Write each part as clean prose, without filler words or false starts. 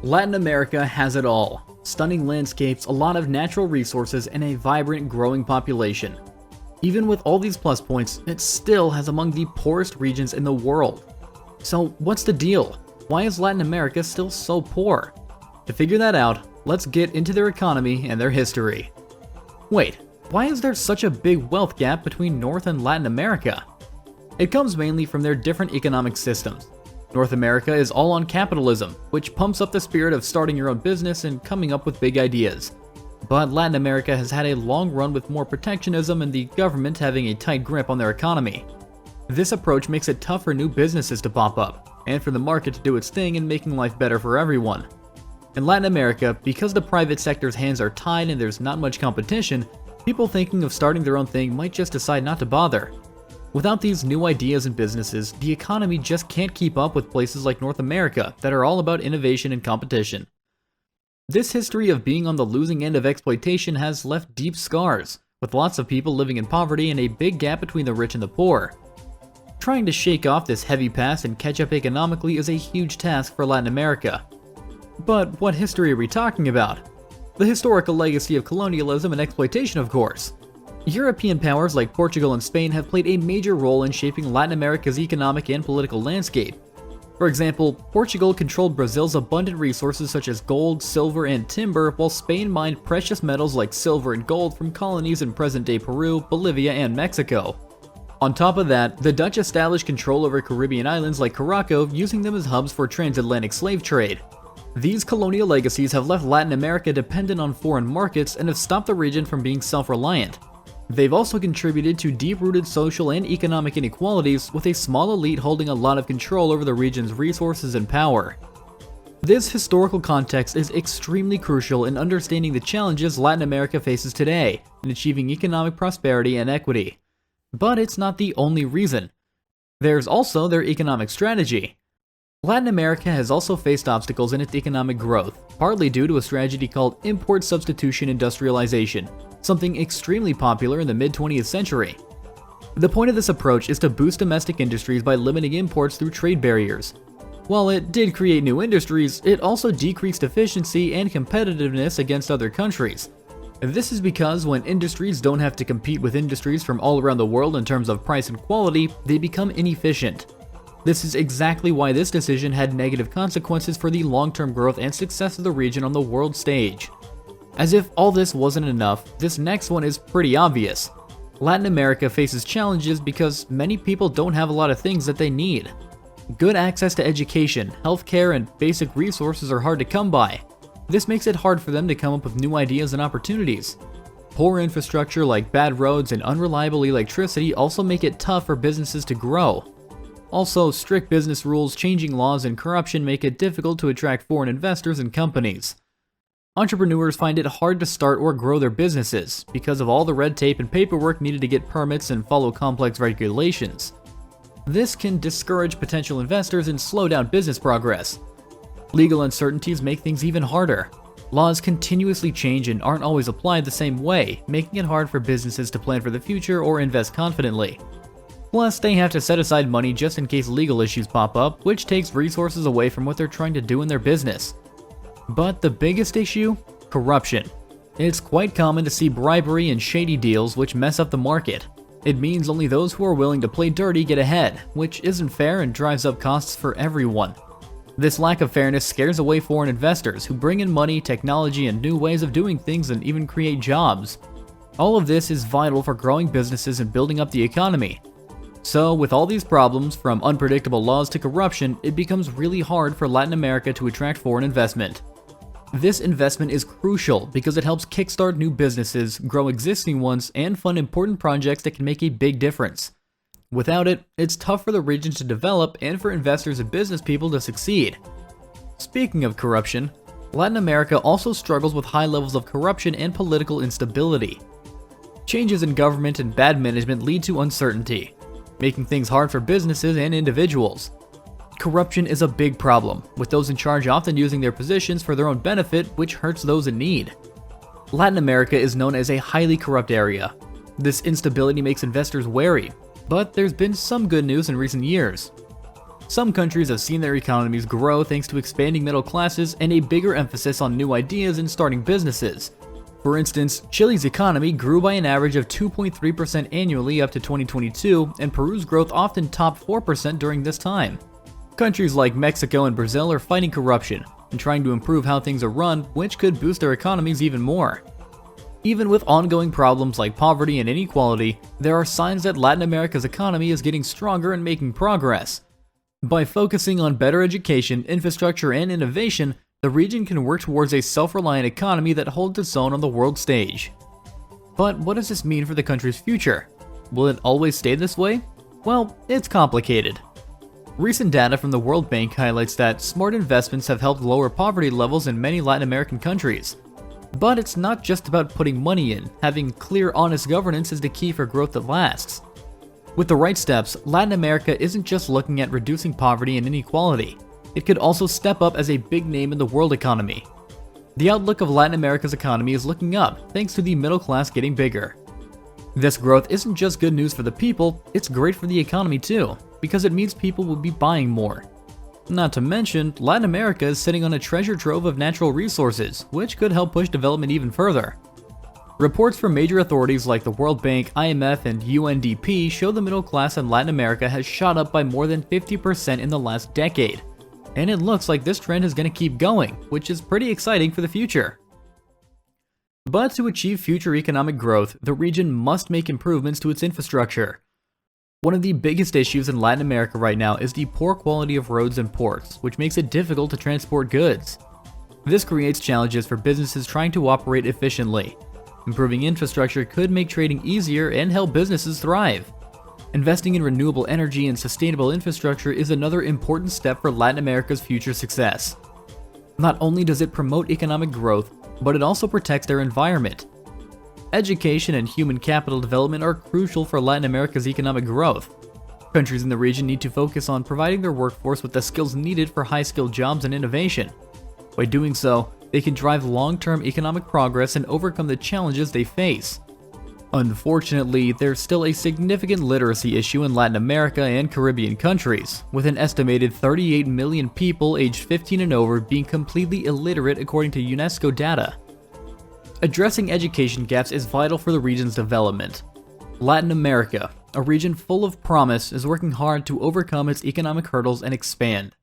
Latin America has it all. Stunning landscapes, a lot of natural resources, and a vibrant, growing population. Even with all these plus points, it still has among the poorest regions in the world. So what's the deal? Why is Latin America still so poor? To figure that out, let's get into their economy and their history. Wait, why is there such a big wealth gap between North and Latin America? It comes mainly from their different economic systems. North America is all on capitalism, which pumps up the spirit of starting your own business and coming up with big ideas. But Latin America has had a long run with more protectionism and the government having a tight grip on their economy. This approach makes it tough for new businesses to pop up, and for the market to do its thing in making life better for everyone. In Latin America, because the private sector's hands are tied and there's not much competition, people thinking of starting their own thing might just decide not to bother. Without these new ideas and businesses, the economy just can't keep up with places like North America that are all about innovation and competition. This history of being on the losing end of exploitation has left deep scars, with lots of people living in poverty and a big gap between the rich and the poor. Trying to shake off this heavy past and catch up economically is a huge task for Latin America. But what history are we talking about? The historical legacy of colonialism and exploitation, of course. European powers like Portugal and Spain have played a major role in shaping Latin America's economic and political landscape. For example, Portugal controlled Brazil's abundant resources such as gold, silver, and timber, while Spain mined precious metals like silver and gold from colonies in present-day Peru, Bolivia, and Mexico. On top of that, the Dutch established control over Caribbean islands like Curaçao, using them as hubs for transatlantic slave trade. These colonial legacies have left Latin America dependent on foreign markets and have stopped the region from being self-reliant. They've also contributed to deep-rooted social and economic inequalities, with a small elite holding a lot of control over the region's resources and power. This historical context is extremely crucial in understanding the challenges Latin America faces today in achieving economic prosperity and equity. But it's not the only reason. There's also their economic strategy. Latin America has also faced obstacles in its economic growth, partly due to a strategy called import substitution industrialization, something extremely popular in the mid-20th century. The point of this approach is to boost domestic industries by limiting imports through trade barriers. While it did create new industries, it also decreased efficiency and competitiveness against other countries. This is because when industries don't have to compete with industries from all around the world in terms of price and quality, they become inefficient. This is exactly why this decision had negative consequences for the long-term growth and success of the region on the world stage. As if all this wasn't enough, this next one is pretty obvious. Latin America faces challenges because many people don't have a lot of things that they need. Good access to education, healthcare, and basic resources are hard to come by. This makes it hard for them to come up with new ideas and opportunities. Poor infrastructure like bad roads and unreliable electricity also make it tough for businesses to grow. Also, strict business rules, changing laws, and corruption make it difficult to attract foreign investors and companies. Entrepreneurs find it hard to start or grow their businesses because of all the red tape and paperwork needed to get permits and follow complex regulations. This can discourage potential investors and slow down business progress. Legal uncertainties make things even harder. Laws continuously change and aren't always applied the same way, making it hard for businesses to plan for the future or invest confidently. Plus, they have to set aside money just in case legal issues pop up, which takes resources away from what they're trying to do in their business. But the biggest issue? Corruption. It's quite common to see bribery and shady deals which mess up the market. It means only those who are willing to play dirty get ahead, which isn't fair and drives up costs for everyone. This lack of fairness scares away foreign investors who bring in money, technology, and new ways of doing things and even create jobs. All of this is vital for growing businesses and building up the economy. So, with all these problems, from unpredictable laws to corruption, it becomes really hard for Latin America to attract foreign investment. This investment is crucial because it helps kickstart new businesses, grow existing ones, and fund important projects that can make a big difference. Without it, it's tough for the region to develop and for investors and business people to succeed. Speaking of corruption, Latin America also struggles with high levels of corruption and political instability. Changes in government and bad management lead to uncertainty, making things hard for businesses and individuals. Corruption is a big problem, with those in charge often using their positions for their own benefit, which hurts those in need. Latin America is known as a highly corrupt area. This instability makes investors wary, but there's been some good news in recent years. Some countries have seen their economies grow thanks to expanding middle classes and a bigger emphasis on new ideas and starting businesses. For instance, Chile's economy grew by an average of 2.3% annually up to 2022, and Peru's growth often topped 4% during this time. Countries like Mexico and Brazil are fighting corruption and trying to improve how things are run, which could boost their economies even more. Even with ongoing problems like poverty and inequality, there are signs that Latin America's economy is getting stronger and making progress. By focusing on better education, infrastructure, and innovation, the region can work towards a self-reliant economy that holds its own on the world stage. But what does this mean for the country's future? Will it always stay this way? Well, it's complicated. Recent data from the World Bank highlights that smart investments have helped lower poverty levels in many Latin American countries. But it's not just about putting money in. Having clear, honest governance is the key for growth that lasts. With the right steps, Latin America isn't just looking at reducing poverty and inequality. It could also step up as a big name in the world economy. The outlook of Latin America's economy is looking up, thanks to the middle class getting bigger. This growth isn't just good news for the people, it's great for the economy too, because it means people will be buying more. Not to mention, Latin America is sitting on a treasure trove of natural resources, which could help push development even further. Reports from major authorities like the World Bank, IMF, and UNDP show the middle class in Latin America has shot up by more than 50% in the last decade. And it looks like this trend is going to keep going, which is pretty exciting for the future. But to achieve future economic growth, the region must make improvements to its infrastructure. One of the biggest issues in Latin America right now is the poor quality of roads and ports, which makes it difficult to transport goods. This creates challenges for businesses trying to operate efficiently. Improving infrastructure could make trading easier and help businesses thrive. Investing in renewable energy and sustainable infrastructure is another important step for Latin America's future success. Not only does it promote economic growth, but it also protects their environment. Education and human capital development are crucial for Latin America's economic growth. Countries in the region need to focus on providing their workforce with the skills needed for high-skilled jobs and innovation. By doing so, they can drive long-term economic progress and overcome the challenges they face. Unfortunately, there's still a significant literacy issue in Latin America and Caribbean countries, with an estimated 38 million people aged 15 and over being completely illiterate according to UNESCO data. Addressing education gaps is vital for the region's development. Latin America, a region full of promise, is working hard to overcome its economic hurdles and expand.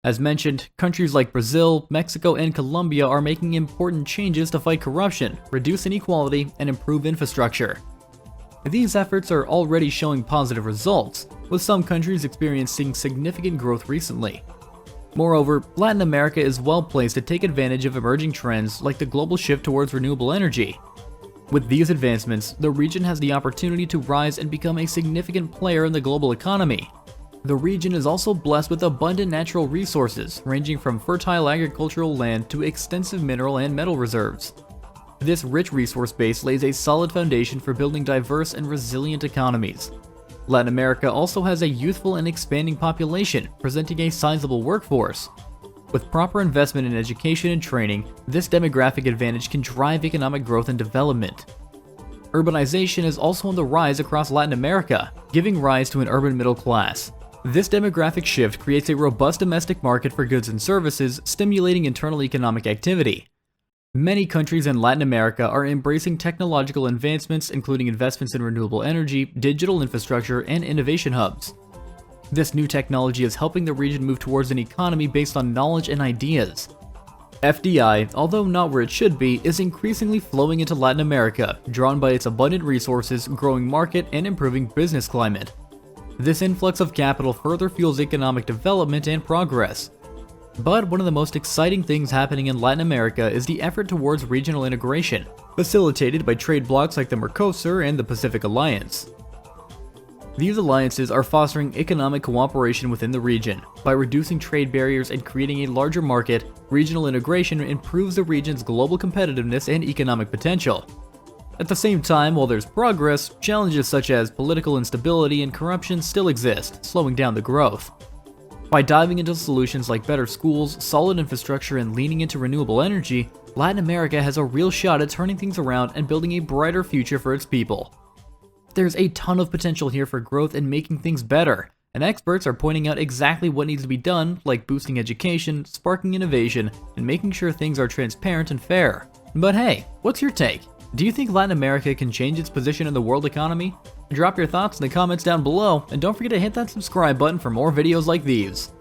As mentioned, countries like Brazil, Mexico, and Colombia are making important changes to fight corruption, reduce inequality, and improve infrastructure. These efforts are already showing positive results, with some countries experiencing significant growth recently. Moreover, Latin America is well placed to take advantage of emerging trends like the global shift towards renewable energy. With these advancements, the region has the opportunity to rise and become a significant player in the global economy. The region is also blessed with abundant natural resources, ranging from fertile agricultural land to extensive mineral and metal reserves. This rich resource base lays a solid foundation for building diverse and resilient economies. Latin America also has a youthful and expanding population, presenting a sizable workforce. With proper investment in education and training, this demographic advantage can drive economic growth and development. Urbanization is also on the rise across Latin America, giving rise to an urban middle class. This demographic shift creates a robust domestic market for goods and services, stimulating internal economic activity. Many countries in Latin America are embracing technological advancements, including investments in renewable energy, digital infrastructure, and innovation hubs. This new technology is helping the region move towards an economy based on knowledge and ideas. FDI, although not where it should be, is increasingly flowing into Latin America, drawn by its abundant resources, growing market, and improving business climate. This influx of capital further fuels economic development and progress. But one of the most exciting things happening in Latin America is the effort towards regional integration, facilitated by trade blocs like the Mercosur and the Pacific Alliance. These alliances are fostering economic cooperation within the region. By reducing trade barriers and creating a larger market, regional integration improves the region's global competitiveness and economic potential. At the same time, while there's progress, challenges such as political instability and corruption still exist, slowing down the growth. By diving into solutions like better schools, solid infrastructure, and leaning into renewable energy, Latin America has a real shot at turning things around and building a brighter future for its people. There's a ton of potential here for growth and making things better, and experts are pointing out exactly what needs to be done, like boosting education, sparking innovation, and making sure things are transparent and fair. But hey, what's your take? Do you think Latin America can change its position in the world economy? Drop your thoughts in the comments down below, and don't forget to hit that subscribe button for more videos like these.